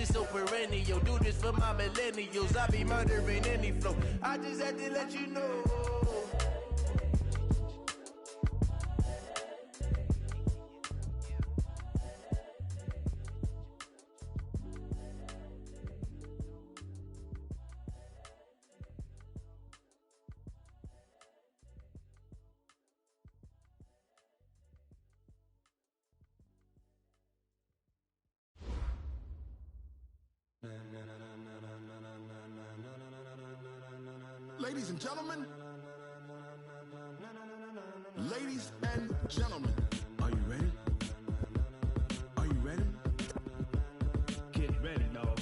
is so perennial. Do this for my millennials. I be murdering any flow. I just had to let you know. Ladies and gentlemen, ladies and gentlemen, are you ready? Are you ready? Get ready, dog.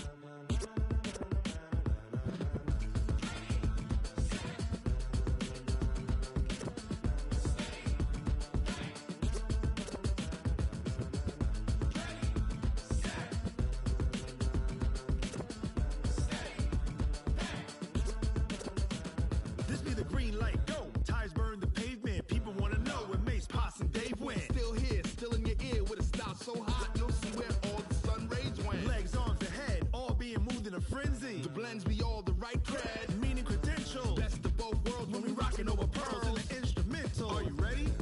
This be the green light, go. Tires burn the pavement. People want to know where Mace, Poss, and Dave went. Still here, still in your ear with a style so hot, you'll see where all the sun rays went. Legs, arms, and head, all being moved in a frenzy. The blends be all the right cred, meaning credential. Best of both worlds when we rockin' over pearls in the instrumental. Are you ready?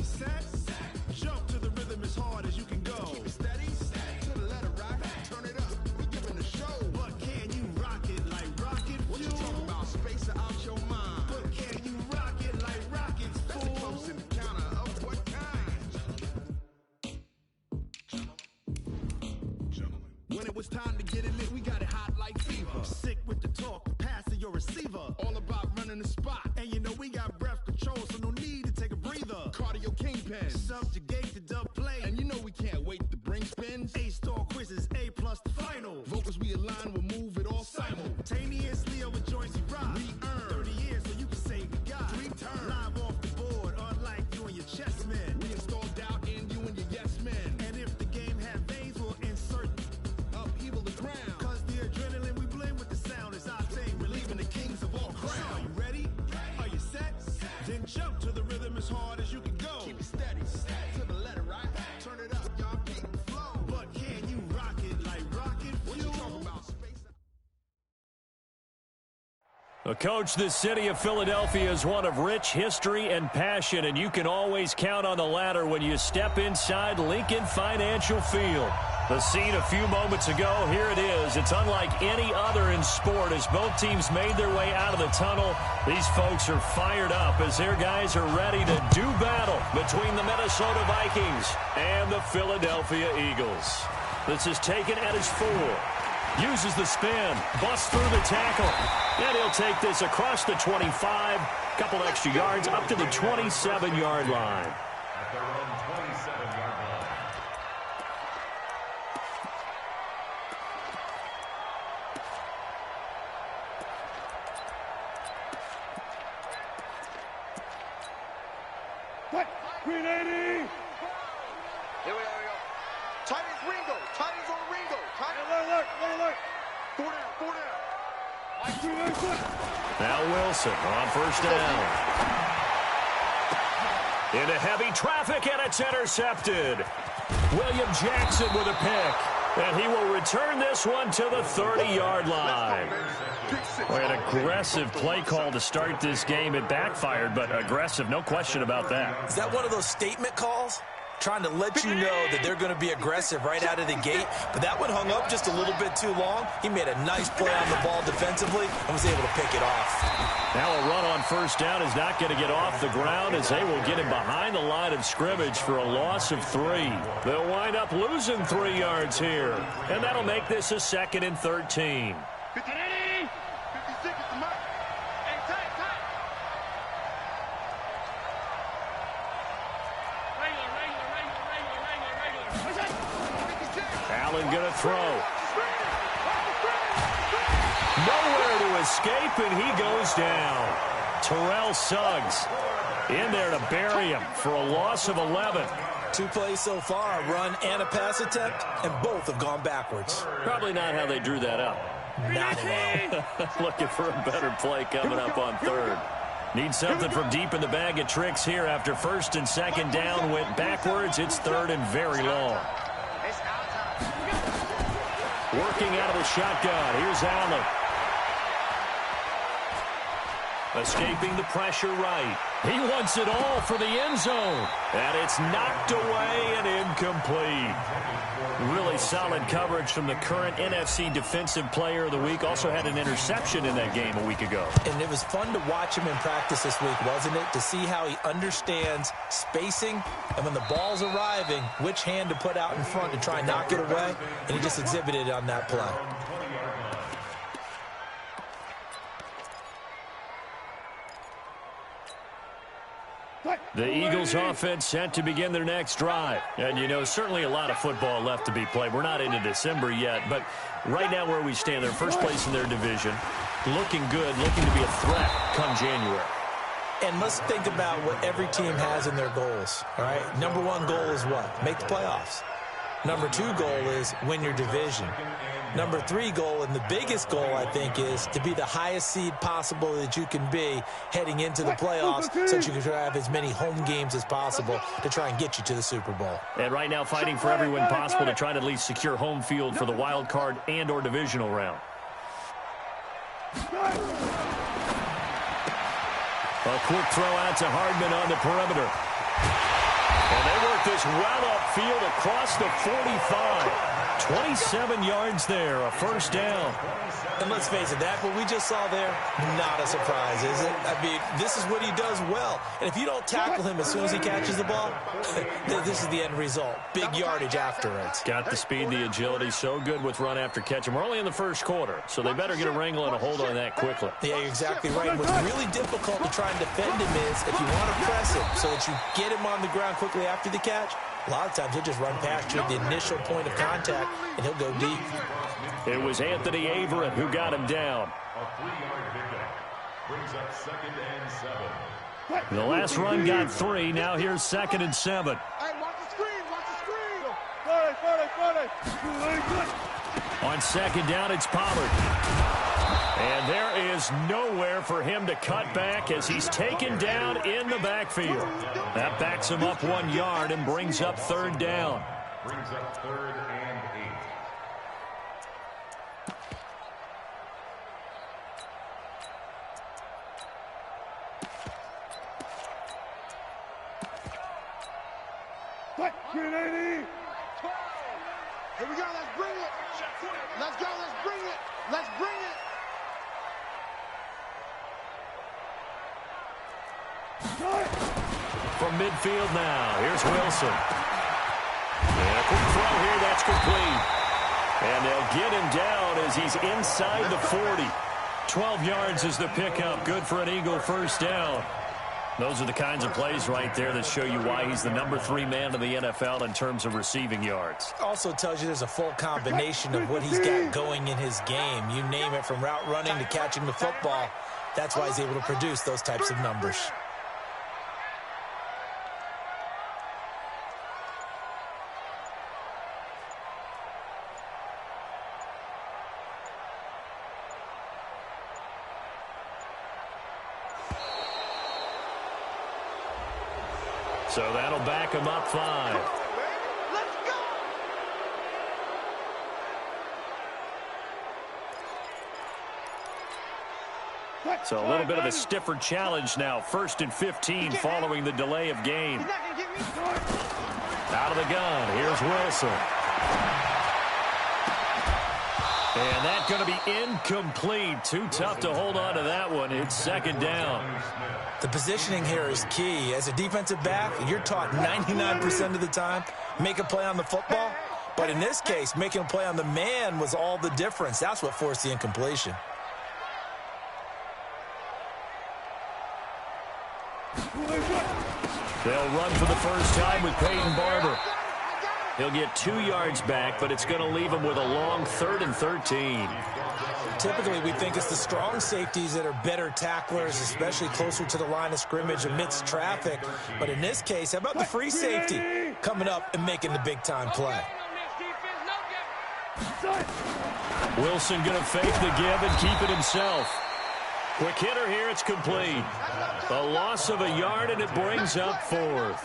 Set, jump to the rhythm as hard as you can go. Keep it steady, to the letter rock, turn it up. We giving a show. But can you rock it like rocket fuel? What you talking about? Space out your mind. But can you rock it like rockets, fool? That's a close encounter of what kind? Gentlemen. When it was time to get it lit, we got it hot like fever. Sick with the talk, pass to your receiver. All about running the spot. And you know we got breath control, so no need to take a breather. Cardio kingpin, subjugate the dub play. And you know we can't wait to bring spins. A-star quizzes, A+ the final. Vocals we align, we'll move it all simultaneously over joints we rock. We earn 30 years so you can say we got 3 turns. Live off the board, unlike you and your chess men. We install doubt in you and your yes men. And if the game had veins, we'll insert upheaval the ground. Cause the adrenaline we blend with the sound is our thing. Relieving the kings of all crowns. So are you ready? Are you set? Then jump to the rhythm as hard as you can go. Keep it steady, to the letter right. Turn it up, y'all keep the flow. But can you rock it like rocket fuel? What you talking about? Space. Coach, the city of Philadelphia is one of rich history and passion, and you can always count on the ladder when you step inside Lincoln Financial Field. The scene a few moments ago, here it is. It's unlike any other in sport as both teams made their way out of the tunnel. These folks are fired up as their guys are ready to do battle between the Minnesota Vikings and the Philadelphia Eagles. This is taken at his 4. Uses the spin, busts through the tackle, and he'll take this across the 25, couple extra yards up to the 27-yard line. At their own 27-yard line. What? Green 80! Here we go. Titans Ringo. Titans on Ringo. Alert! 4 down. Now Wilson on first down. Into heavy traffic, and it's intercepted. William Jackson with a pick. And he will return this one to the 30-yard line. Boy, an aggressive play call to start this game. It backfired, but aggressive, no question about that. Is that one of those statement calls? Trying to let you know that they're going to be aggressive right out of the gate, but that one hung up just a little bit too long. He made a nice play on the ball defensively and was able to pick it off. Now a run on first down is not going to get off the ground as they will get him behind the line of scrimmage for a loss of 3. They'll wind up losing 3 yards here, and that'll make this a 2nd and 13. 56 is the mark. Hey, tight. Allen going to throw. Nowhere to escape, and he goes down. Terrell Suggs in there to bury him for a loss of 11. 2 plays so far, a run and a pass attempt, and both have gone backwards. Probably not how they drew that up. Not at all. Looking for a better play coming up on 3rd. Need something from deep in the bag of tricks here after 1st and 2nd down went backwards. It's 3rd and very long. Working out of the shotgun. Here's Allen. Escaping the pressure right. He wants it all for the end zone. And it's knocked away and incomplete. Really solid coverage from the current NFC Defensive Player of the Week. Also had an interception in that game a week ago. And it was fun to watch him in practice this week, wasn't it? To see how he understands spacing and when the ball's arriving, which hand to put out in front to try and knock it away. And he just exhibited it on that play. The Eagles offense set to begin their next drive. And, you know, certainly a lot of football left to be played. We're not into December yet, but right now where we stand, they're first place in their division, looking good, looking to be a threat come January. And let's think about what every team has in their goals, all right? Number one goal is what? Make the playoffs. Number two goal is win your division. Number three goal, and the biggest goal, I think, is to be the highest seed possible that you can be heading into the playoffs so that you can have as many home games as possible to try and get you to the Super Bowl. And right now fighting for every win possible to try to at least secure home field for the wild card and or divisional round. A quick throw out to Hardman on the perimeter. And they work this well upfield across the 45. 27 yards there, a first down. And let's face it, that what we just saw there, not a surprise, is it? I mean, this is what he does well. And if you don't tackle him as soon as he catches the ball, this is the end result. Big yardage afterwards. Got the speed, the agility, so good with run after catch. And we're only in the first quarter, so they better get a wrangle and a hold on that quickly. Yeah, you're exactly right. And what's really difficult to try and defend him is if you want to press him so that you get him on the ground quickly after the catch, a lot of times he'll just run past you at the initial point of contact, and he'll go deep. It was Anthony Averett who got him down. A 3-yard pickup brings up 2nd and 7. The last run got 3. Now here's 2nd and 7. Hey, watch the screen, watch the screen. 40. On 2nd down, it's Pollard. And there is nowhere for him to cut back as he's taken down in the backfield. That backs him up 1 yard and brings up 3rd down. Brings up 3rd and 8. Green 80. Here we go, let's bring it. Let's go, let's bring it. Let's bring it. From midfield now, here's Wilson. And a quick throw here, that's complete. And they'll get him down as he's inside the 40. 12 yards is the pickup, good for an Eagle first down. Those are the kinds of plays right there that show you why he's the number 3 man in the NFL in terms of receiving yards. Also tells you there's a full combination of what he's got going in his game. You name it, from route running to catching the football. That's why he's able to produce those types of numbers. So that'll back him up 5. Let's go. So a little bit of a stiffer challenge now. 1st and 15 following the delay of game. He's not gonna get me. Out of the gun, here's Wilson. And that's going to be incomplete. Too tough to hold on to that one. It's 2nd down. The positioning here is key. As a defensive back, you're taught 99% of the time, make a play on the football. But in this case, making a play on the man was all the difference. That's what forced the incompletion. They'll run for the first time with Peyton Barber. He'll get 2 yards back, but it's going to leave him with a long 3rd and 13. Typically, we think it's the strong safeties that are better tacklers, especially closer to the line of scrimmage amidst traffic. But in this case, how about the free safety coming up and making the big-time play? Wilson going to fake the give and keep it himself. Quick hitter here, it's complete. A loss of a yard, and it brings up fourth.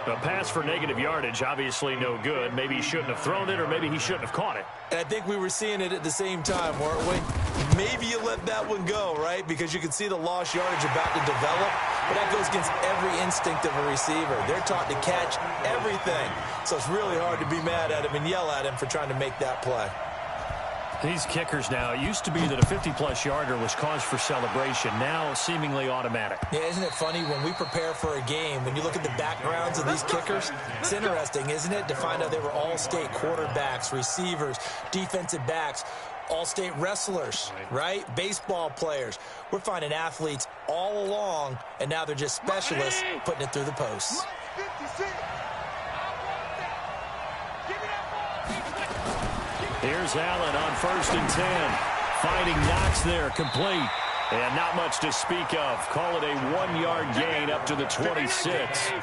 A pass for negative yardage, obviously no good. Maybe he shouldn't have thrown it, or maybe he shouldn't have caught it. And I think we were seeing it at the same time, weren't we? Maybe you let that one go, right? Because you can see the lost yardage about to develop. But that goes against every instinct of a receiver. They're taught to catch everything. So it's really hard to be mad at him and yell at him for trying to make that play. These kickers now, it used to be that a 50-plus yarder was cause for celebration. Now seemingly automatic. Yeah, isn't it funny when we prepare for a game, when you look at the backgrounds of these kickers, it's interesting, isn't it, to find out they were all-state quarterbacks, receivers, defensive backs, all-state wrestlers, right? Baseball players. We're finding athletes all along, and now they're just specialists putting it through the posts. Here's Allen on 1st and 10. Fighting Knox there, complete. And not much to speak of. Call it a 1-yard gain up to the 26.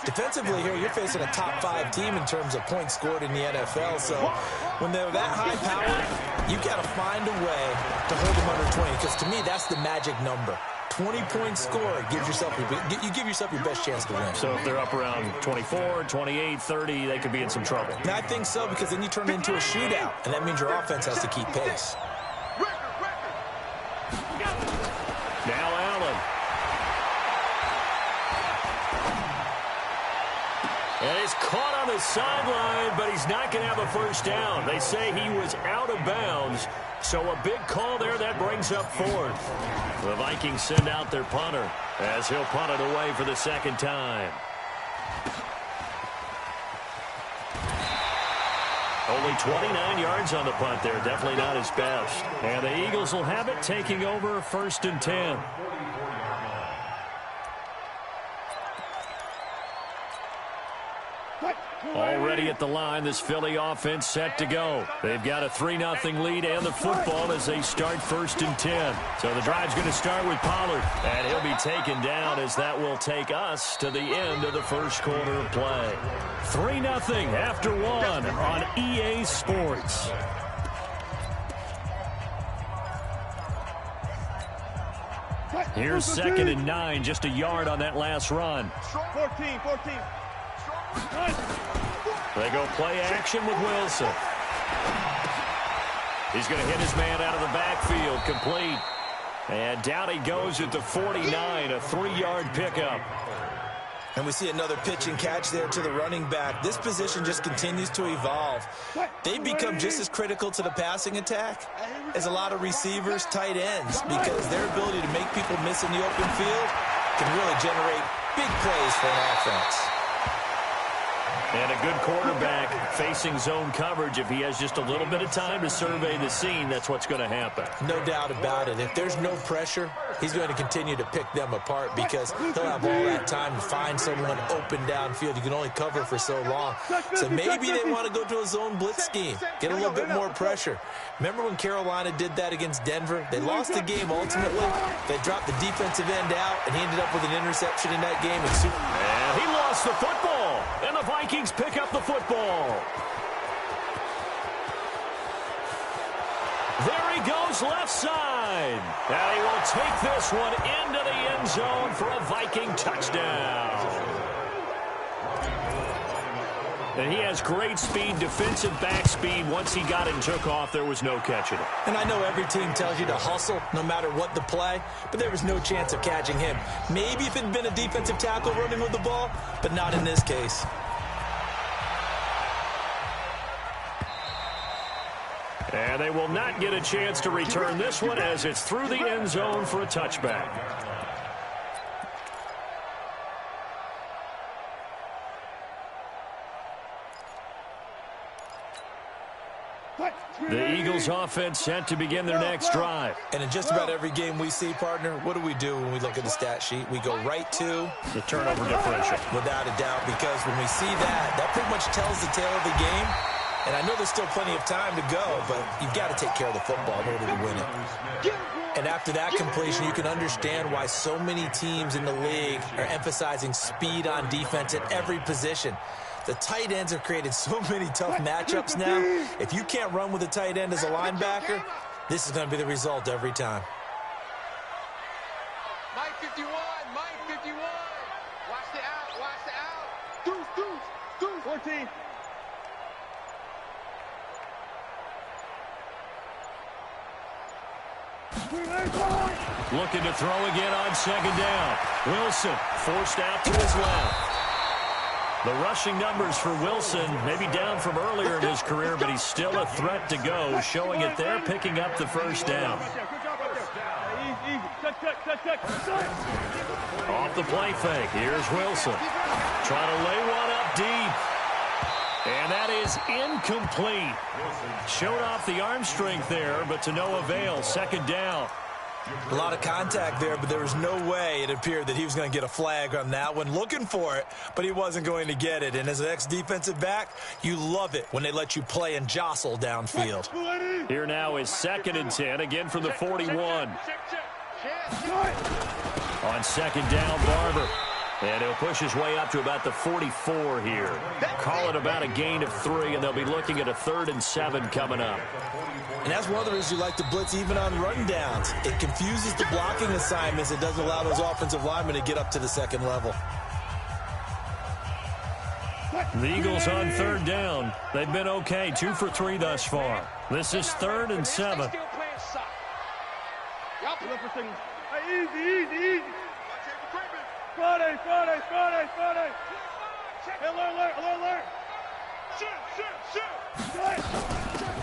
Defensively here, you're facing a top 5 team in terms of points scored in the NFL. So when they're that high powered, you got to find a way to hold them under 20. Because to me, that's the magic number. 20 points scored, you give yourself your best chance to win. So if they're up around 24, 28, 30, they could be in some trouble. And I think so, because then you turn it into a shootout, and that means your offense has to keep pace. Now Allen. And he's caught on the sideline, but he's not going to have a first down. They say he was out of bounds. So a big call there, that brings up fourth. The Vikings send out their punter as he'll punt it away for the second time. Only 29 yards on the punt there. Definitely not his best. And the Eagles will have it, taking over 1st and 10. Already at the line, this Philly offense set to go. They've got a 3-0 lead and the football as they start 1st and 10. So the drive's going to start with Pollard, and he'll be taken down as that will take us to the end of the first quarter of play. 3-0 after 1 on EA Sports. Here's 2nd and 9, just a yard on that last run. 14. They go play action with Wilson. He's going to hit his man out of the backfield, complete. And down he goes at the 49, a 3-yard pickup. And we see another pitch and catch there to the running back. This position just continues to evolve. They've become just as critical to the passing attack as a lot of receivers, tight ends, because their ability to make people miss in the open field can really generate big plays for an offense. And a good quarterback facing zone coverage. If he has just a little bit of time to survey the scene, that's what's going to happen. No doubt about it. If there's no pressure, he's going to continue to pick them apart because he'll have all that time to find someone open downfield. You can only cover for so long. So maybe they want to go to a zone blitz scheme, get a little bit more pressure. Remember when Carolina did that against Denver? They lost the game ultimately. They dropped the defensive end out, and he ended up with an interception in that game. And he lost the football, and the Vikings pick up the football. There he goes left side. And he will take this one into the end zone for a Viking touchdown. And he has great speed, defensive back speed. Once he got and took off, there was no catching it. And I know every team tells you to hustle no matter what the play, but there was no chance of catching him. Maybe if it had been a defensive tackle running with the ball, but not in this case. And they will not get a chance to return this one as it's through the end zone for a touchback. The Eagles offense set to begin their next drive. And in just about every game we see, partner, what do we do when we look at the stat sheet? We go right to the turnover differential. Without a doubt, because when we see that, that pretty much tells the tale of the game. And I know there's still plenty of time to go, but you've got to take care of the football in order to win it. And after that completion, you can understand why so many teams in the league are emphasizing speed on defense at every position. The tight ends have created so many tough matchups now. If you can't run with a tight end as a linebacker, this is going to be the result every time. Looking to throw again on second down. Wilson forced out to his left. The rushing numbers for Wilson maybe down from earlier in his career, but he's still a threat to go, showing it there, picking up the first down. Off the play fake, here's Wilson. Trying to lay one up deep. And that is incomplete. Showed off the arm strength there, but to no avail. Second down. A lot of contact there, but there was no way it appeared that he was going to get a flag on that one. Looking for it, but he wasn't going to get it. And as an ex-defensive back, you love it when they let you play and jostle downfield. Here now is 2nd and 10, again from the 41. On second down, Barber. And he'll push his way up to about the 44 here. Call it about a gain of 3, and they'll be looking at a 3rd and 7 coming up. And that's one of the reasons you like to blitz even on rundowns. It confuses the blocking assignments. It doesn't allow those offensive linemen to get up to the second level. The Eagles on 3rd down. They've been okay, 2 for 3 thus far. This is 3rd and 7. Easy. Friday. Hey, alert.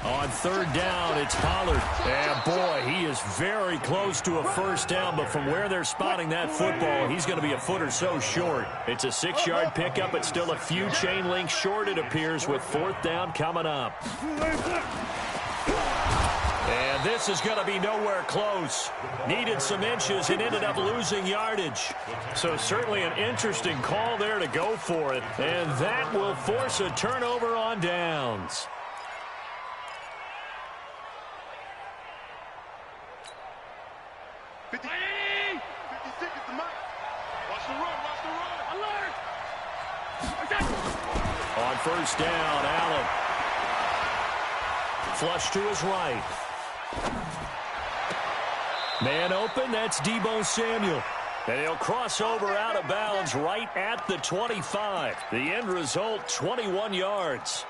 On 3rd down, it's Pollard. And boy, he is very close to a first down, but from where they're spotting that football, he's going to be a foot or so short. It's a 6-yard pickup, but still a few chain links short, it appears, with 4th down coming up. And this is going to be nowhere close. Needed some inches and ended up losing yardage. So certainly an interesting call there to go for it. And that will force a turnover on downs. On first down, Allen. Flush to his right. Man open, that's Deebo Samuel. And he'll cross over out of bounds right at the 25. The end result, 21 yards.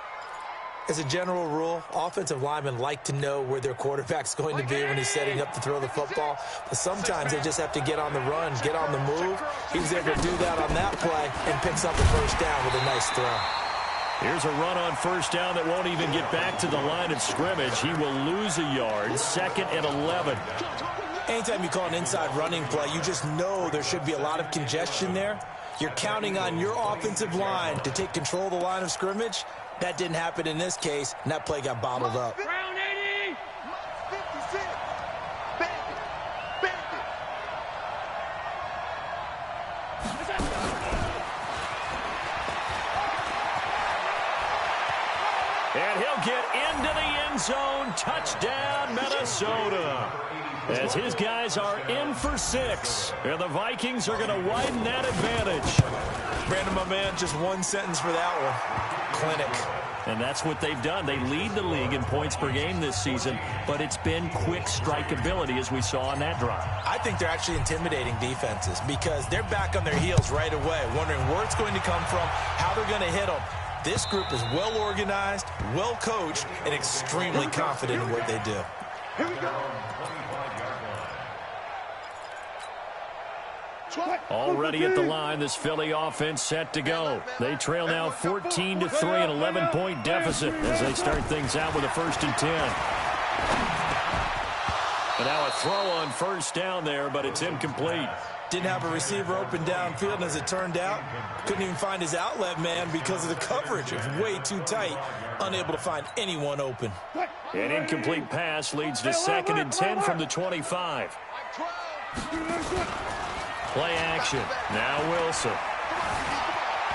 As a general rule, offensive linemen like to know where their quarterback's going to be when he's setting up to throw the football. But sometimes they just have to get on the run, get on the move. He was able to do that on that play and picks up a first down with a nice throw. Here's a run on first down that won't even get back to the line of scrimmage. He will lose a yard. 2nd and 11. Anytime you call an inside running play, you just know there should be a lot of congestion there. You're counting on your offensive line to take control of the line of scrimmage. That didn't happen in this case, and that play got bottled up. Round 80. 56. Bandit. And he'll get into the end zone. Touchdown, Minnesota. As his guys are in for 6. And the Vikings are going to widen that advantage. Brandon, my man, just one sentence for that one. Clinic. And that's what they've done. They lead the league in points per game this season, but it's been quick strikeability as we saw on that drive. I think they're actually intimidating defenses because they're back on their heels right away, wondering where it's going to come from, how they're going to hit them. This group is well organized, well coached, and extremely confident in what they do. Here we go. Already at the line, this Philly offense set to go. They trail now 14-3, an 11-point deficit as they start things out with a 1st and 10. And now a throw on first down there, but it's incomplete. Didn't have a receiver open downfield, and as it turned out, couldn't even find his outlet man because of the coverage. It was way too tight, unable to find anyone open. An incomplete pass leads to 2nd and 10 from the 25. Play action. Now Wilson.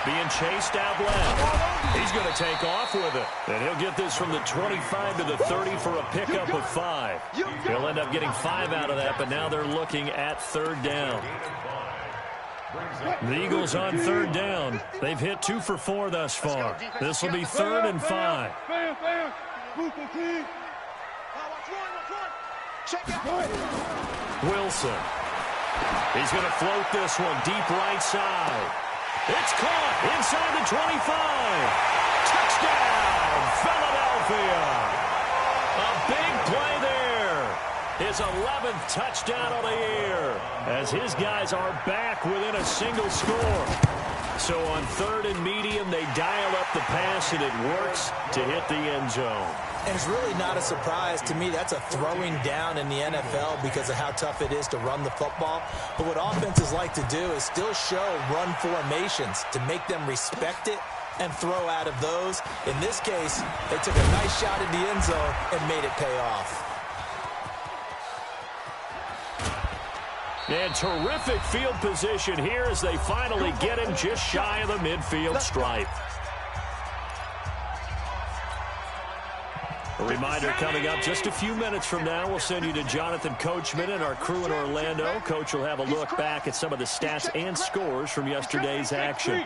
Being chased out left. He's going to take off with it. And he'll get this from the 25 to the 30 for a pickup of 5. He'll end up getting 5 out of that, but now they're looking at 3rd down. The Eagles on 3rd down. They've hit 2 for 4 thus far. This will be 3rd and 5. Wilson. He's going to float this one deep right side. It's caught inside the 25. Touchdown, Philadelphia. A big play there. his 11th touchdown of the year, as his guys are back within a single score. So on 3rd and medium, they dial up the pass, and it works to hit the end zone. And it's really not a surprise to me. That's a throwing down in the NFL because of how tough it is to run the football. But what offenses like to do is still show run formations to make them respect it and throw out of those. In this case, they took a nice shot at the end zone and made it pay off. And terrific field position here as they finally get him just shy of the midfield stripe. A reminder coming up just a few minutes from now. We'll send you to Jonathan Coachman and our crew in Orlando. Coach will have a look back at some of the stats and scores from yesterday's action.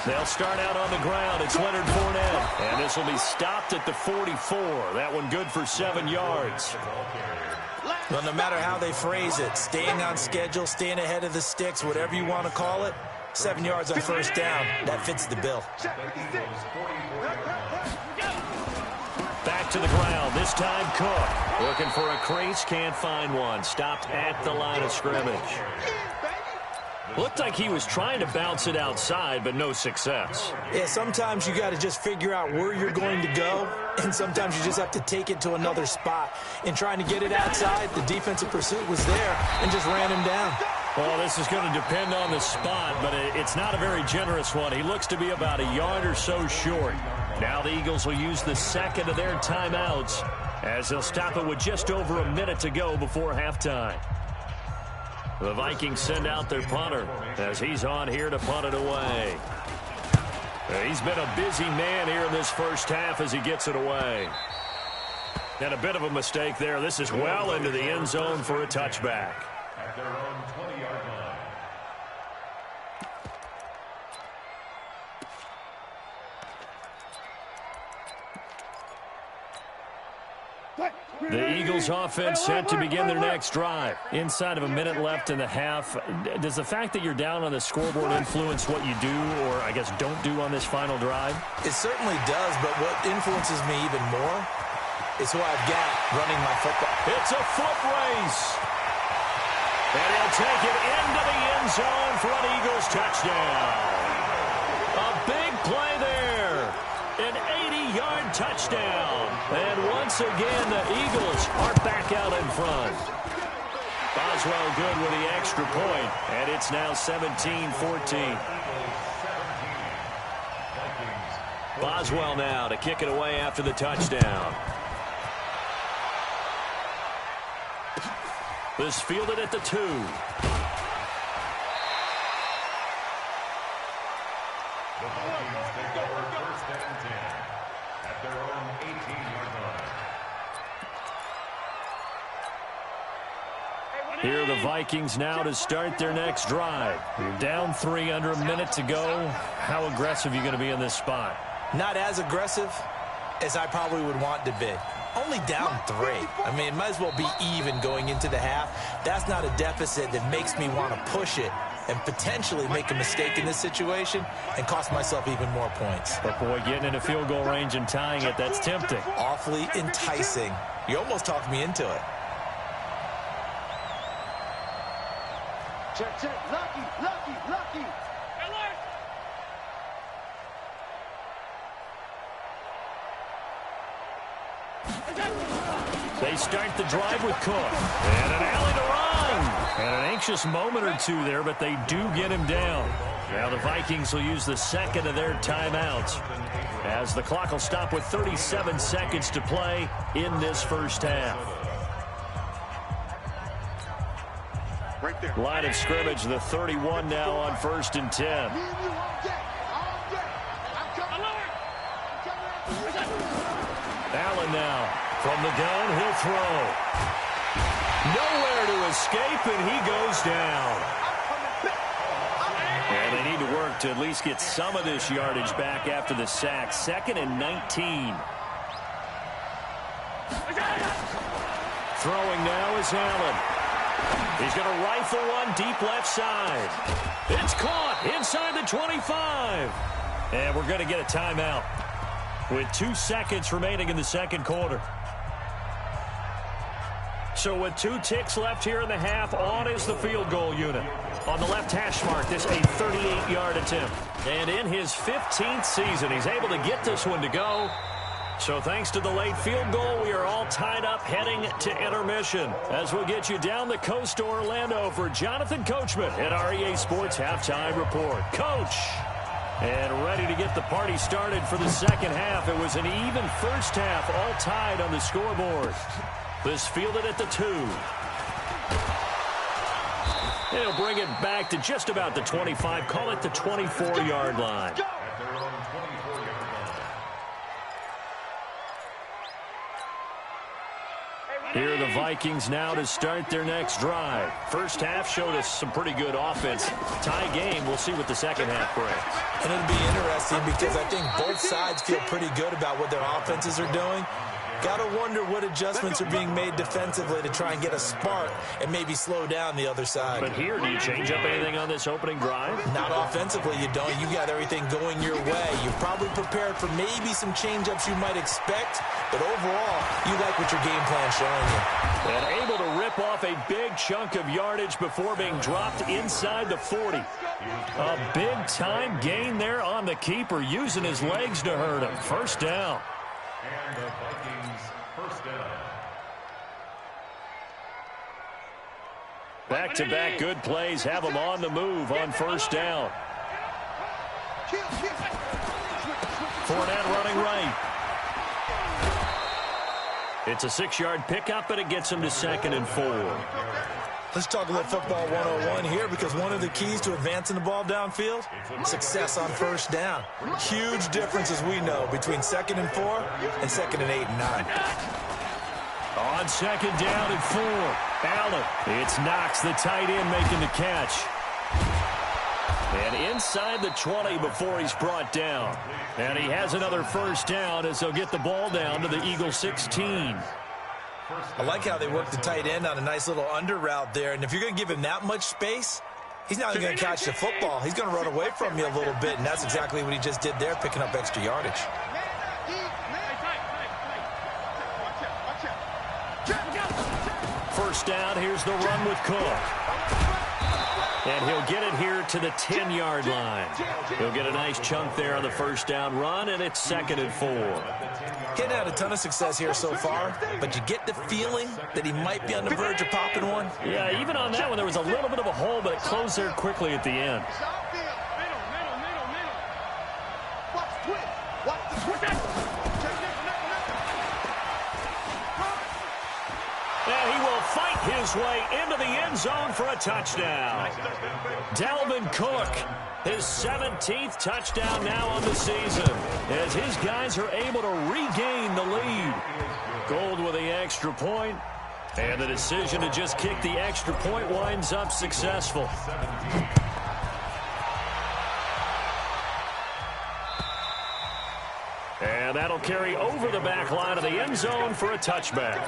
They'll start out on the ground. It's Leonard Fournette. And this will be stopped at the 44. That one good for 7 yards. Well, no matter how they phrase it, staying on schedule, staying ahead of the sticks, whatever you want to call it, 7 yards on first down, that fits the bill. Back to the ground. This time Cook. Looking for a crease. Can't find one. Stopped at the line of scrimmage. Looked like he was trying to bounce it outside, but no success. Yeah, sometimes you got to just figure out where you're going to go, and sometimes you just have to take it to another spot. In trying to get it outside, the defensive pursuit was there and just ran him down. Well, this is going to depend on the spot, but it's not a very generous one. He looks to be about a yard or so short. Now the Eagles will use the second of their timeouts as they'll stop it with just over a minute to go before halftime. The Vikings send out their punter as he's on here to punt it away. He's been a busy man here in this first half as he gets it away. And a bit of a mistake there. This is well into the end zone for a touchback. At their own 20-yard line. The Eagles offense set to begin their next drive. Inside of a minute left in the half. Does the fact that you're down on the scoreboard influence what you do, or I guess don't do on this final drive? It certainly does, but what influences me even more is who I've got running my football. It's a foot race. And he'll take it into the end zone for an Eagles touchdown. A big play there. An 80-yard touchdown. And once again, the Eagles are back out in front. Boswell good with the extra point, and it's now 17-14. Boswell now to kick it away after the touchdown. This fielded at the 2. The Vikings take over first and 10 at their own 18-yard line. Here are the Vikings now to start their next drive. You're down 3 under a minute to go. How aggressive are you going to be in this spot? Not as aggressive as I probably would want to be. Only down 3. I mean, it might as well be even going into the half. That's not a deficit that makes me want to push it and potentially make a mistake in this situation and cost myself even more points. But, boy, getting in a field goal range and tying it, that's tempting. Awfully enticing. You almost talked me into it. Check, check. Lucky. They start the drive with Cook. And an alley to run. And an anxious moment or two there, but they do get him down. Now the Vikings will use the second of their timeouts as the clock will stop with 37 seconds to play in this first half. Right there. Line of scrimmage, the 31 now on 1st and 10. Allen now from the gun, he'll throw. Nowhere to escape, and he goes down. And they need to work to at least get some of this yardage back after the sack. 2nd and 19. Throwing now is Allen. He's going to rifle one deep left side. It's caught inside the 25. And we're going to get a timeout with 2 seconds remaining in the second quarter. So with 2 ticks left here in the half, on is the field goal unit. On the left hash mark, this a 38-yard attempt. And in his 15th season, he's able to get this one to go. So thanks to the late field goal, we are all tied up heading to intermission. As we'll get you down the coast to Orlando for Jonathan Coachman at REA Sports Halftime Report. Coach! And ready to get the party started for the second half. It was an even first half, all tied on the scoreboard. This fielded at the 2. He'll bring it back to just about the 25, call it the 24-yard line. Here are the Vikings now to start their next drive. First half showed us some pretty good offense. Tie game, we'll see what the second half brings. And it'll be interesting because I think both sides feel pretty good about what their offenses are doing. Got to wonder what adjustments are being made defensively to try and get a spark and maybe slow down the other side. But here, do you change up anything on this opening drive? Not offensively, you don't. You got everything going your way. You're probably prepared for maybe some change-ups you might expect, but overall, you like what your game plan's showing you. And able to rip off a big chunk of yardage before being dropped inside the 40. A big-time gain there on the keeper, using his legs to hurt him. First down. And the Vikings first down. Back-to-back good plays have them on the move on first down. Fournette running right. It's a 6-yard pickup, and it gets him to 2nd and 4. Let's talk a little football 101 here, because one of the keys to advancing the ball downfield, success on first down. Huge difference, as we know, between 2nd and 4 and 2nd and 8 and 9. On 2nd down and 4, Allen. It's Knox, the tight end, making the catch. And inside the 20 before he's brought down. And he has another first down as they'll get the ball down to the Eagles 16. I like how they work the tight end on a nice little under route there. And if you're going to give him that much space, he's not even going to catch the football. He's going to run away from you a little bit, and that's exactly what he just did there, picking up extra yardage. First down, here's the run with Cook. And he'll get it here to the 10-yard line. He'll get a nice chunk there on the first down run, and it's 2nd and 4. He hadn't had a ton of success here so far, but you get the feeling that he might be on the verge of popping one. Yeah, even on that one, there was a little bit of a hole, but it closed there quickly at the end. And he will fight his way into the end zone for a touchdown. Dalvin Cook, his 17th touchdown now on the season, as his guys are able to regain the lead. Gold with the extra point, and the decision to just kick the extra point winds up successful. And that'll carry over the back line of the end zone for a touchback.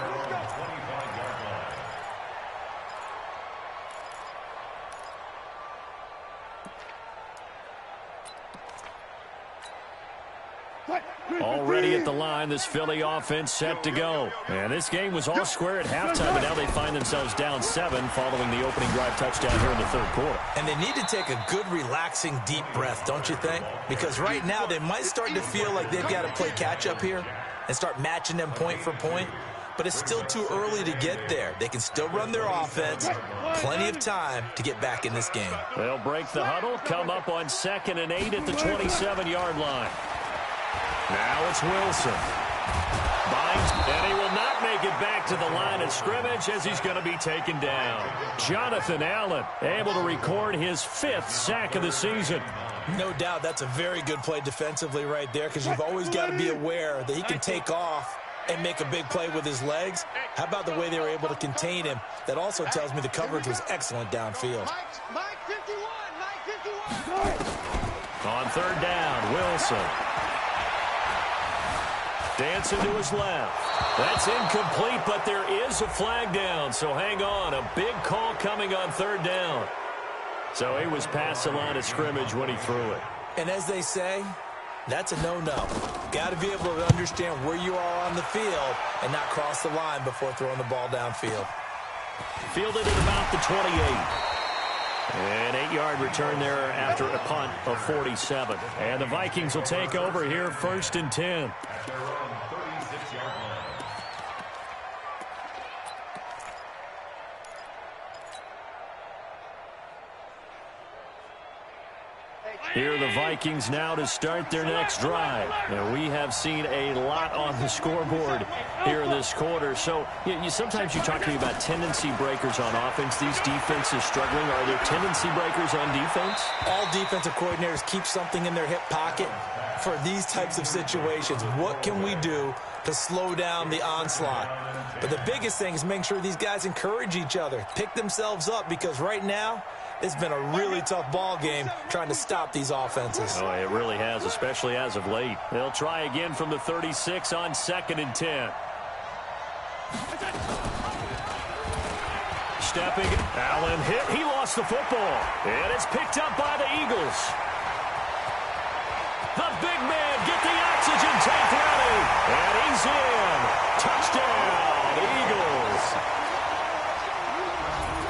Already at the line, this Philly offense set to go. And this game was all square at halftime, but now they find themselves down 7 following the opening drive touchdown here in the third quarter. And they need to take a good, relaxing, deep breath, don't you think? Because right now they might start to feel like they've got to play catch-up here and start matching them point for point. But it's still too early to get there. They can still run their offense. Plenty of time to get back in this game. They'll break the huddle, come up on 2nd and 8 at the 27-yard line. Now it's Wilson. Binds, and he will not make it back to the line of scrimmage as he's going to be taken down. Jonathan Allen able to record his 5th sack of the season. No doubt that's a very good play defensively right there, because you've always got to be aware that he can take off and make a big play with his legs. How about the way they were able to contain him? That also tells me the coverage was excellent downfield. On 3rd down, Wilson. Dancing to his left. That's incomplete, but there is a flag down, so hang on. A big call coming on 3rd down. So he was past the line of scrimmage when he threw it. And as they say, that's a no-no. Got to be able to understand where you are on the field and not cross the line before throwing the ball downfield. Fielded at about the 28. An 8-yard return there after a punt of 47. And the Vikings will take over here, 1st and 10. At their own 36-yard line. Here are the Vikings now to start their next drive. Now, we have seen a lot on the scoreboard here in this quarter. So sometimes you talk to me about tendency breakers on offense. These defenses struggling. Are there tendency breakers on defense? All defensive coordinators keep something in their hip pocket for these types of situations. What can we do to slow down the onslaught? But the biggest thing is making sure these guys encourage each other, pick themselves up, because right now, it's been a really tough ball game trying to stop these offenses. Oh, it really has, especially as of late. They'll try again from the 36 on 2nd and 10. Stepping, Allen hit. He lost the football. And it's picked up by the Eagles. The big man, get the oxygen tank ready. And he's in. Touchdown, Eagles.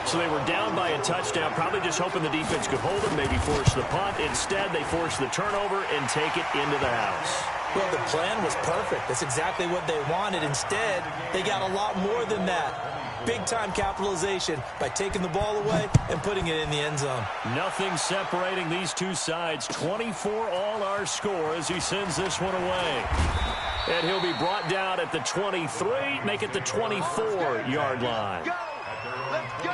So they were down by a touchdown, probably just hoping the defense could hold them, maybe force the punt. Instead, they force the turnover and take it into the house. Well, the plan was perfect. That's exactly what they wanted. Instead, they got a lot more than that. Big-time capitalization by taking the ball away and putting it in the end zone. Nothing separating these two sides. 24 all our score as he sends this one away. And he'll be brought down at the 23, make it the 24-yard line. Let's go.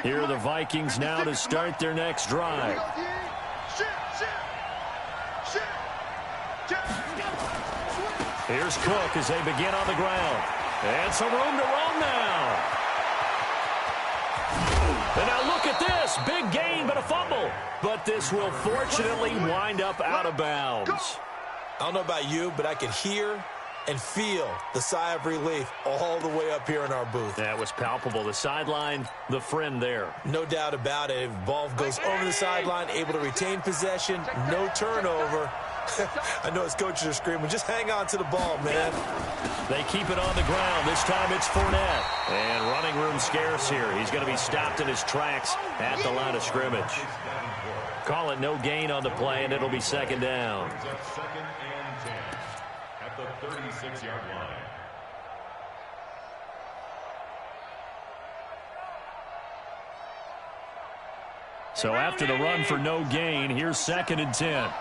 Here are the Vikings now to start their next drive. Here's Cook as they begin on the ground. And some room to roam now. And now look at this. Big gain, but a fumble. But this will fortunately wind up out of bounds. I don't know about you, but I could hear and feel the sigh of relief all the way up here in our booth. That was palpable. The sideline, the friend there. No doubt about it. If the ball goes over the sideline, able to retain possession, no turnover. I know his coaches are screaming, just hang on to the ball, man. They keep it on the ground. This time it's Fournette. And running room scarce here. He's going to be stopped in his tracks at the line of scrimmage. Call it no gain on the play, and it'll be 2nd down. It's at 2nd and 10 at the 36-yard line. So after the run for no gain, here's 2nd and 10.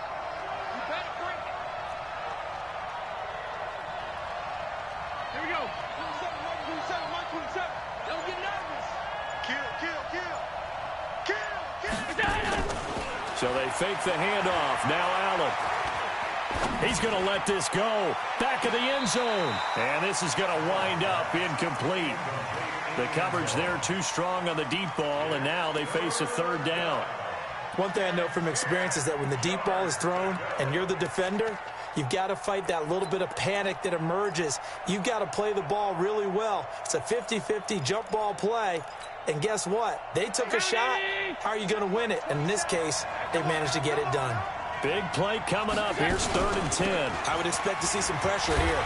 So they fake the handoff. Now Allen. He's going to let this go. Back of the end zone. And this is going to wind up incomplete. The coverage there too strong on the deep ball, and now they face a 3rd down. One thing I know from experience is that when the deep ball is thrown and you're the defender, you've got to fight that little bit of panic that emerges. You've got to play the ball really well. It's a 50-50 jump ball play. And guess what? They took a shot. How are you going to win it? And in this case, they managed to get it done. Big play coming up. Here's 3rd and 10. I would expect to see some pressure here.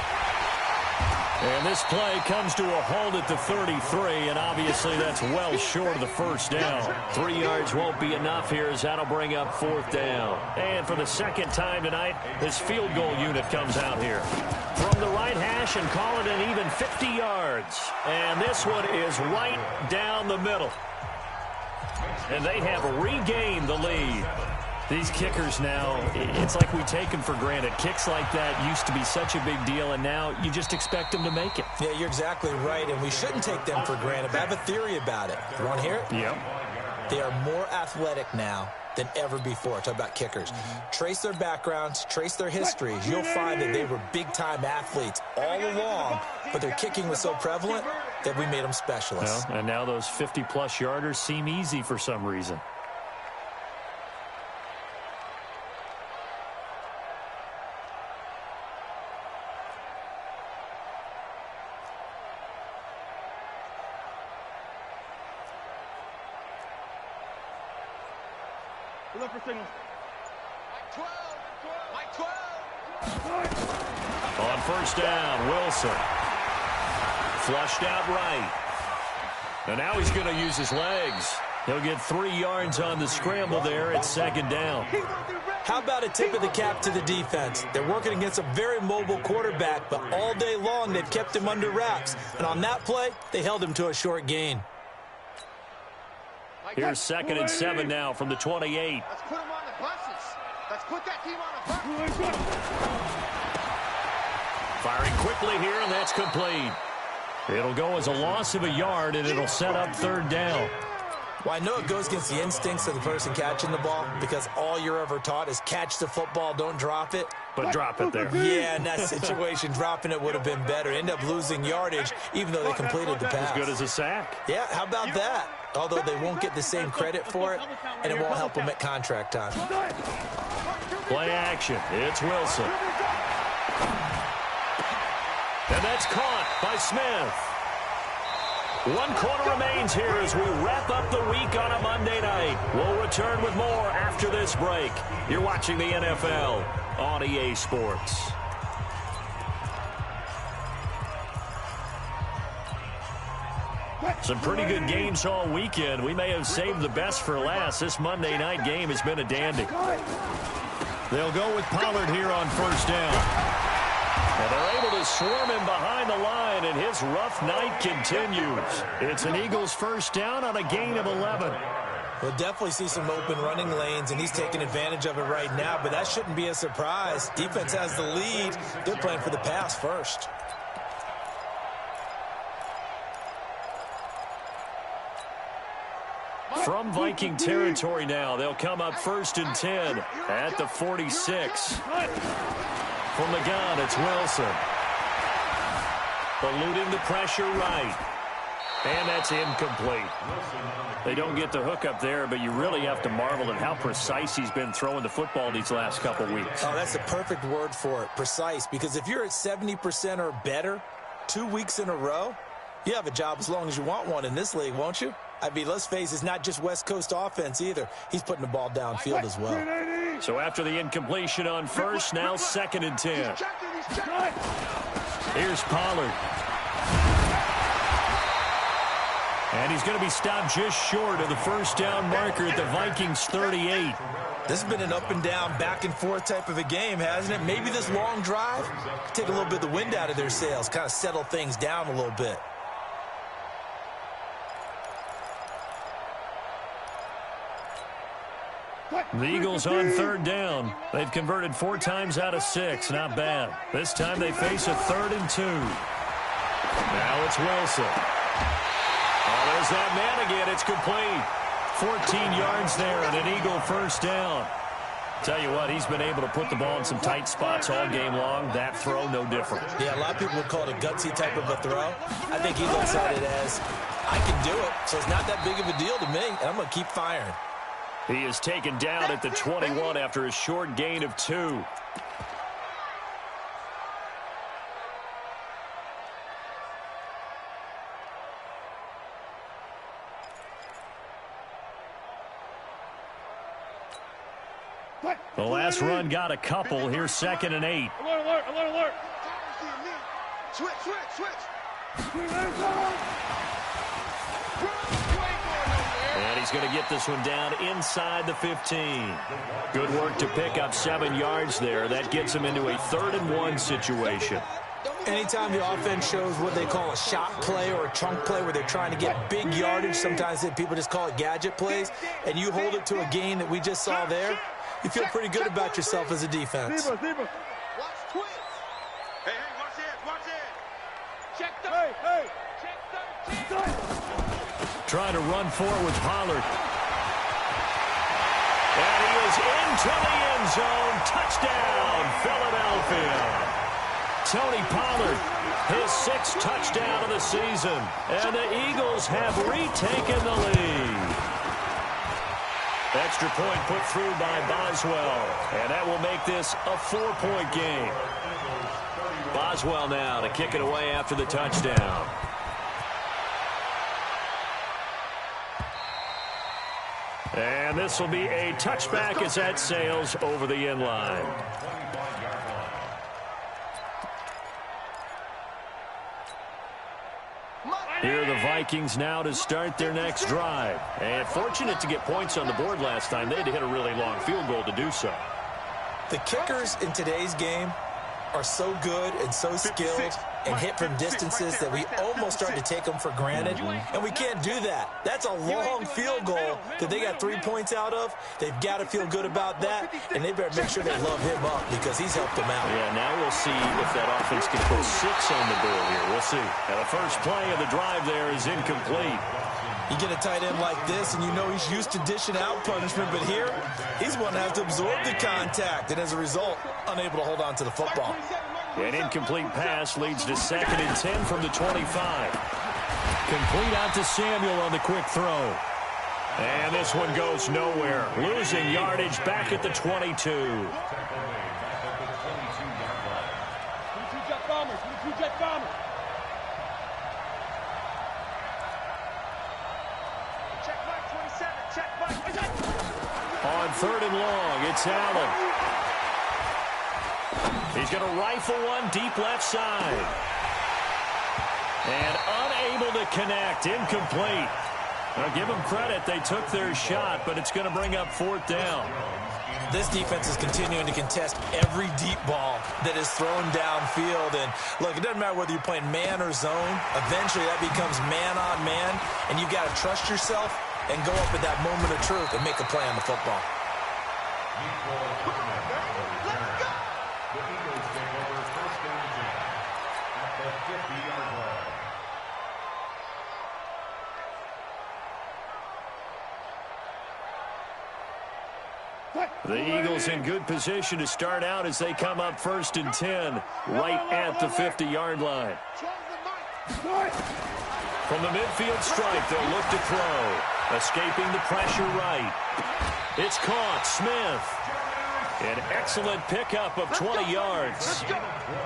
And this play comes to a halt at the 33, and obviously that's well short of the 1st down. 3 yards won't be enough here as that'll bring up 4th down. And for the 2nd time tonight, his field goal unit comes out here. From the right hash and call it an even 50 yards. And this one is right down the middle. And they have regained the lead. These kickers now, it's like we take them for granted. Kicks like that used to be such a big deal, and now you just expect them to make it. Yeah, you're exactly right, and we shouldn't take them for granted. But I have a theory about it. You want to hear it? Yep. They are more athletic now than ever before. Talk about kickers. Trace their backgrounds, trace their histories. You'll find that they were big-time athletes all along, but their kicking was so prevalent that we made them specialists. Well, and now those 50-plus yarders seem easy for some reason. Look for signal. On first down, Wilson. Flushed out right. And now he's going to use his legs. He'll get 3 yards on the scramble there at second down. How about a tip of the cap to the defense? They're working against a very mobile quarterback, but all day long they've kept him under wraps. And on that play, they held him to a short gain. Here's 2nd and 7 now from the 28. Let's put him on the buses. Let's put that team on the bus. Firing quickly here, and that's complete. It'll go as a loss of a yard, and it'll set up 3rd down. Well, I know it goes against the instincts of the person catching the ball because all you're ever taught is catch the football, don't drop it. But drop it there. Yeah, in that situation, dropping it would have been better. End up losing yardage, even though they completed the pass. As good as a sack. Yeah, how about that? Although they won't get the same credit for it, and it won't help them at contract time. Play action. It's Wilson. And that's caught by Smith. 1 quarter remains here as we wrap up the week on a Monday night. We'll return with more after this break. You're watching the NFL on EA Sports. Some pretty good games all weekend. We may have saved the best for last. This Monday night game has been a dandy. They'll go with Pollard here on first down. And they're able to swarm him behind the line, and his rough night continues. It's an Eagles first down on a gain of 11. We'll definitely see some open running lanes, and he's taking advantage of it right now, but that shouldn't be a surprise. Defense has the lead. They're playing for the pass first. From Viking territory now, they'll come up 1st and 10 at the 46. From the gun, it's Wilson. Eluding the pressure right. And that's incomplete. They don't get the hook up there, but you really have to marvel at how precise he's been throwing the football these last couple weeks. Oh, that's the perfect word for it, precise. Because if you're at 70% or better 2 weeks in a row, you have a job as long as you want one in this league, won't you? I mean, let's face it, it's not just West Coast offense either. He's putting the ball downfield as well. So after the incompletion on first, now 2nd and 10. Here's Pollard. And he's going to be stopped just short of the first down marker at the Vikings 38. This has been an up and down, back and forth type of a game, hasn't it? Maybe this long drive take a little bit of the wind out of their sails, kind of settle things down a little bit. The Eagles on 3rd down. They've converted 4 times out of 6. Not bad. This time they face a 3rd and 2. Now it's Wilson. Oh, there's that man again. It's complete. 14 yards there and an Eagle first down. Tell you what, he's been able to put the ball in some tight spots all game long. That throw, no different. Yeah, a lot of people would call it a gutsy type of a throw. I think he looks at it as, I can do it, so it's not that big of a deal to me, and I'm going to keep firing. He is taken down at the 21 after a short gain of 2. The last run got a couple. Here's 2nd and 8. Alert, alert, alert, alert. Switch, switch, switch. And he's going to get this one down inside the 15. Good work to pick up 7 yards there. That gets him into a 3rd and 1 situation. Anytime the offense shows what they call a shot play or a chunk play where they're trying to get big yardage, sometimes people just call it gadget plays, and you hold it to a gain that we just saw there, you feel pretty good about yourself as a defense. Watch twist. Hey, watch it, watch it. Check the. Hey. Check the. Trying to run forward with Pollard. And he is into the end zone. Touchdown, Philadelphia. Tony Pollard, his 6th touchdown of the season. And the Eagles have retaken the lead. Extra point put through by Boswell. And that will make this a 4-point game. Boswell now to kick it away after the touchdown. And this will be a touchback as that sails over the end line. Here are the Vikings now to start their next drive. And fortunate to get points on the board last time. They had to hit a really long field goal to do so. The kickers in today's game are so good and so skilled and hit from distances that we almost start to take them for granted, and we can't do that. That's a long field goal that they got 3 points out of. They've got to feel good about that, and they better make sure they love him up because he's helped them out. Yeah, now we'll see if that offense can put 6 on the board here. We'll see. And the first play of the drive there is incomplete. You get a tight end like this, and you know he's used to dishing out punishment, but here, he's one that has to absorb the contact, and as a result, unable to hold on to the football. An incomplete pass leads to 2nd and 10 from the 25. Complete out to Samuel on the quick throw. And this one goes nowhere. Losing yardage back at the 22. 22 Jet Bombers. 22 Jet Bombers. Check Mike 27. Check Mike. On 3rd and long, it's Allen. He's going to rifle one deep left side. And unable to connect. Incomplete. Now give them credit. They took their shot, but it's going to bring up 4th down. This defense is continuing to contest every deep ball that is thrown downfield. And, look, it doesn't matter whether you're playing man or zone. Eventually, that becomes man on man, and you've got to trust yourself and go up at that moment of truth and make a play on the football. The Eagles in good position to start out as they come up 1st and 10, right at the 50-yard line. From the midfield stripe, they'll look to throw. Escaping the pressure right. It's caught. Smith. An excellent pickup of 20 yards.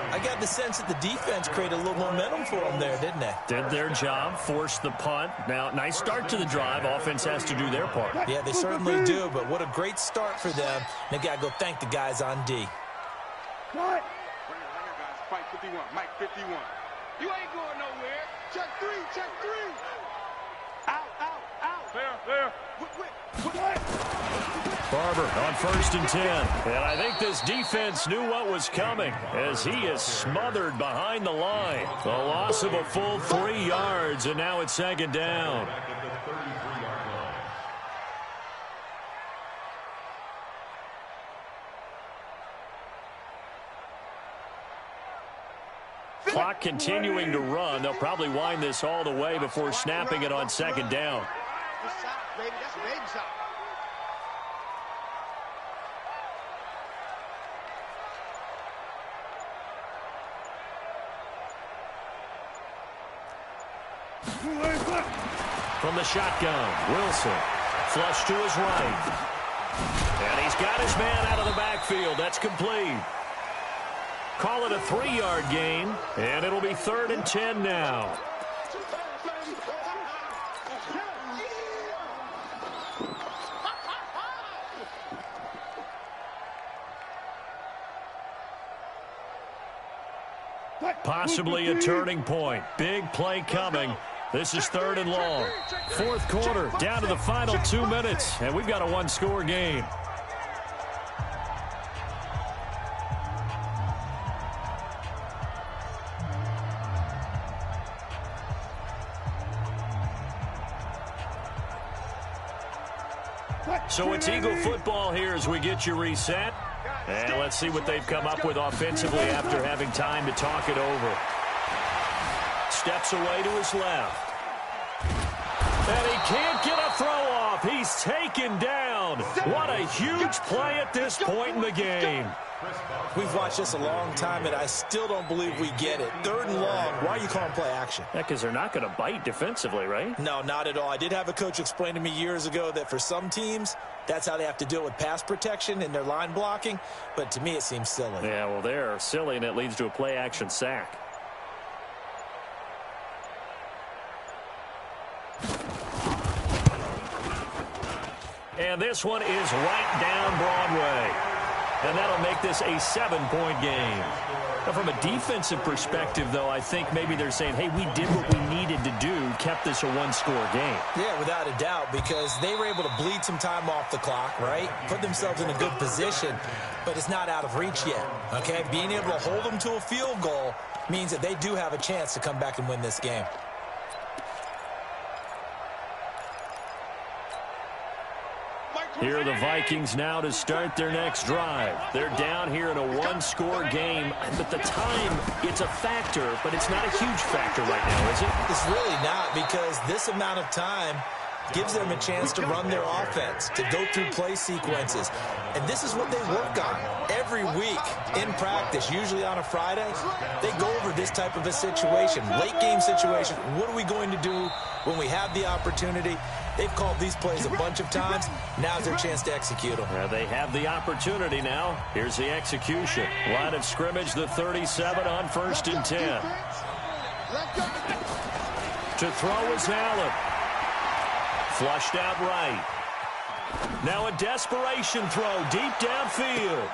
I got the sense that the defense created a little momentum for them there, didn't they? Did their job, forced the punt. Now, nice start to the drive. Offense has to do their part. Yeah, they certainly do, but what a great start for them. They got to go thank the guys on D. What? Fight 51. Mike 51. You ain't going nowhere. Check 3. Check 3. Out. There. Barber on 1st and 10. And I think this defense knew what was coming as he is smothered behind the line. The loss of a full 3 yards, and now it's 2nd down. Clock continuing to run. They'll probably wind this all the way before snapping it on 2nd down. Baby, that's a baby shot. From the shotgun, Wilson. Flush to his right. And he's got his man out of the backfield. That's complete. Call it a 3-yard gain, and it'll be 3rd and 10 now. Possibly a turning point. Big play coming. This is 3rd and long. 4th quarter, down to the final 2 minutes, and we've got a 1-score game. So it's Eagle football here as we get you reset. And let's see what they've come up with offensively after having time to talk it over. Steps away to his left. And he can't get a throw off. He's taken down. What a huge play at this point in the game. We've watched this a long time, and I still don't believe we get it. 3rd and long. Why are you calling play action? Yeah, because they're not going to bite defensively, right? No, not at all. I did have a coach explain to me years ago that for some teams, that's how they have to deal with pass protection and their line blocking. But to me, it seems silly. Yeah, well, they're silly, and it leads to a play action sack. And this one is right down Broadway. And that'll make this a 7-point game. Now, from a defensive perspective, though, I think maybe they're saying, hey, we did what we needed to do, kept this a one-score game. Yeah, without a doubt, because they were able to bleed some time off the clock, right? Put themselves in a good position, but it's not out of reach yet, okay? Being able to hold them to a field goal means that they do have a chance to come back and win this game. Here are the Vikings now to start their next drive. They're down here in a one-score game, but the time, it's a factor, but it's not a huge factor right now, is it? It's really not, because this amount of time gives them a chance to run their offense, to go through play sequences. And this is what they work on every week in practice, usually on a Friday. They go over this type of a situation, late game situation. What are we going to do when we have the opportunity? They've called these plays a bunch of times. Now's their chance to execute them. Well, they have the opportunity now. Here's the execution. Line of scrimmage, the 37 on 1st and 10. To throw is Allen. Flushed out right. Now a desperation throw deep downfield.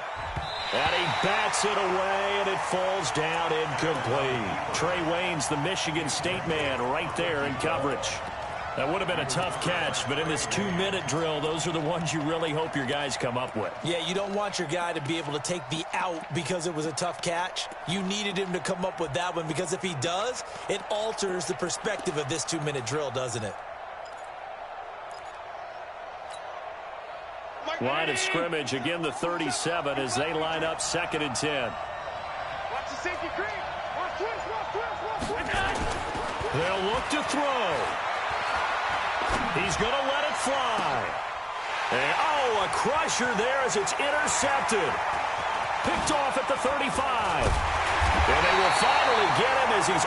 And he bats it away, and it falls down incomplete. Trey Wayne's the Michigan State man right there in coverage. That would have been a tough catch, but in this 2-minute drill, those are the ones you really hope your guys come up with. Yeah, you don't want your guy to be able to take the out because it was a tough catch. You needed him to come up with that one, because if he does, it alters the perspective of this 2-minute drill, doesn't it? Line of scrimmage, again the 37 as they line up 2nd and 10. Watch the safety creep. Watch twist. They'll look to throw. He's going to let it fly. And, oh, a crusher there as it's intercepted. Picked off at the 35. And they will finally get him as he's